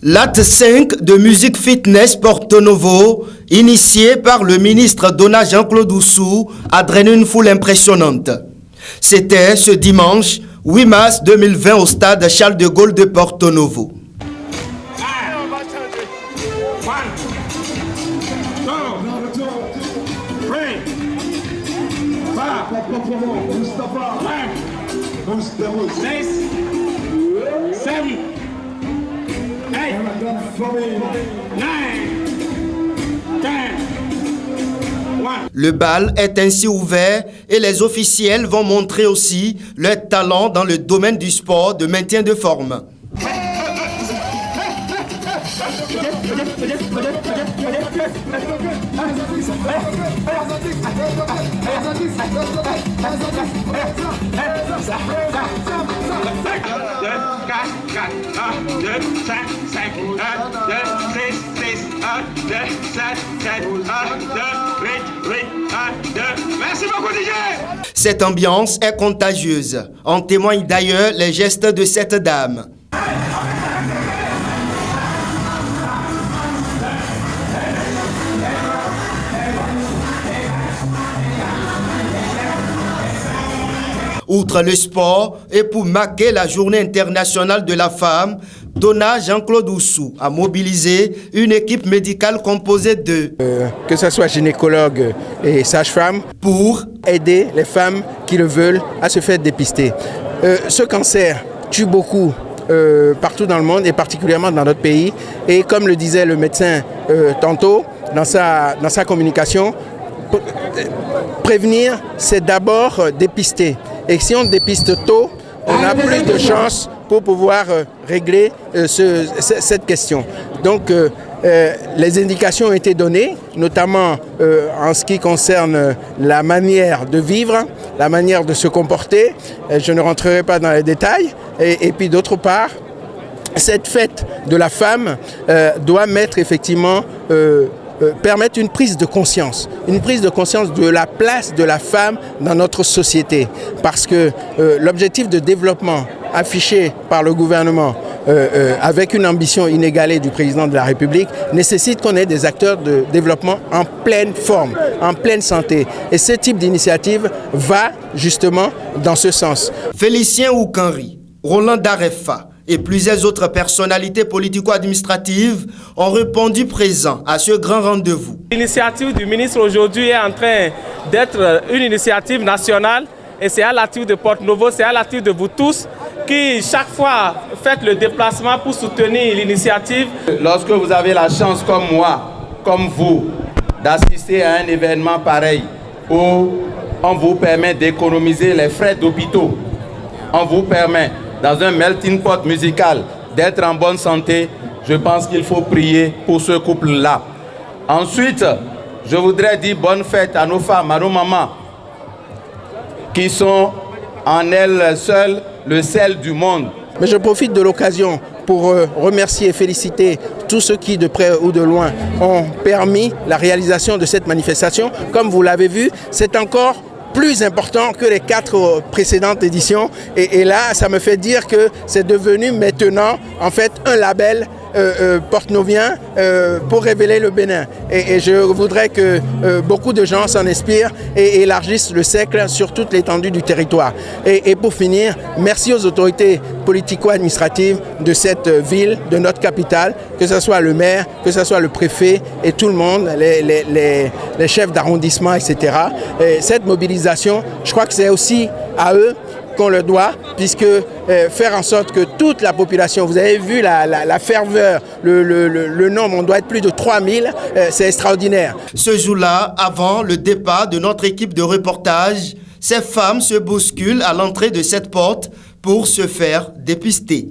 L'acte 5 de Musique Fitness Porto Novo, initié par le ministre Dona Jean-Claude Oussou, a drainé une foule impressionnante. C'était ce dimanche 8 mars 2020 au stade Charles de Gaulle de Porto Novo. Le bal est ainsi ouvert et les officiels vont montrer aussi leur talent dans le domaine du sport de maintien de forme. Merci beaucoup, DJ. Cette ambiance est contagieuse. En témoignent d'ailleurs les gestes de cette dame. Outre le sport, et pour marquer la journée internationale de la femme, Dona Jean-Claude Oussou a mobilisé une équipe médicale composée de... que ce soit gynécologue et sage-femme, pour aider les femmes qui le veulent à se faire dépister. Ce cancer tue beaucoup partout dans le monde et particulièrement dans notre pays. Et comme le disait le médecin tantôt dans sa communication, prévenir, c'est d'abord dépister. Et si on dépiste tôt, on a plus de chances pour pouvoir régler cette question. Donc, les indications ont été données, notamment en ce qui concerne la manière de vivre, la manière de se comporter. Je ne rentrerai pas dans les détails. Et puis d'autre part, cette fête de la femme doit mettre effectivement... permettre une prise de conscience de la place de la femme dans notre société. Parce que l'objectif de développement affiché par le gouvernement avec une ambition inégalée du président de la République nécessite qu'on ait des acteurs de développement en pleine forme, en pleine santé. Et ce type d'initiative va justement dans ce sens. Félicien Oukanri, Roland Darefa et plusieurs autres personnalités politico-administratives ont répondu présents à ce grand rendez-vous. L'initiative du ministre aujourd'hui est en train d'être une initiative nationale et c'est à l'actif de Porto Novo, c'est à l'actif de vous tous qui chaque fois faites le déplacement pour soutenir l'initiative. Lorsque vous avez la chance comme moi, comme vous, d'assister à un événement pareil où on vous permet d'économiser les frais d'hôpitaux, on vous permet dans un melting pot musical, d'être en bonne santé, je pense qu'il faut prier pour ce couple-là. Ensuite, je voudrais dire bonne fête à nos femmes, à nos mamans, qui sont en elles seules le sel du monde. Mais je profite de l'occasion pour remercier et féliciter tous ceux qui, de près ou de loin, ont permis la réalisation de cette manifestation. Comme vous l'avez vu, c'est encore plus important que les 4 précédentes éditions. Et là, ça me fait dire que c'est devenu maintenant, en fait, un label porte-novien pour révéler le Bénin. Et je voudrais que beaucoup de gens s'en inspirent et élargissent le cercle sur toute l'étendue du territoire. Et pour finir, merci aux autorités politico-administratives de cette ville, de notre capitale, que ce soit le maire, que ce soit le préfet et tout le monde, les chefs d'arrondissement, etc. Et cette mobilisation, je crois que c'est aussi à eux qu'on le doit, puisque faire en sorte que toute la population, vous avez vu la ferveur, le nombre, on doit être plus de 3000, c'est extraordinaire. Ce jour-là, avant le départ de notre équipe de reportage, ces femmes se bousculent à l'entrée de cette porte pour se faire dépister.